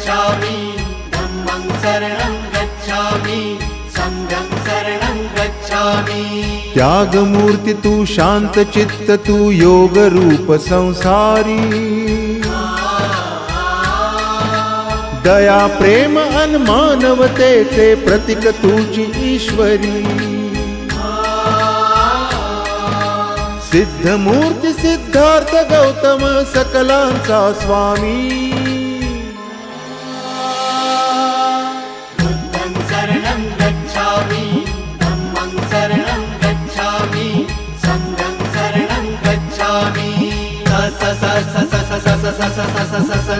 गच्छामि धम्मं शरणं गच्छामि संघं शरणं गच्छामि। त्यागमूर्ती तू शांत चित्त तू योग रूप संसारी दया प्रेम अन मानवतेचे प्रतीक तुझी ईश्वरी सिद्धमूर्ती सिद्धार्थ गौतम सकलांचा स्वामी बुद्धं शरणं गच्छामि धम्मं शरणं गच्छामि संघं शरणं गच्छामि। स स स स स स स स स स स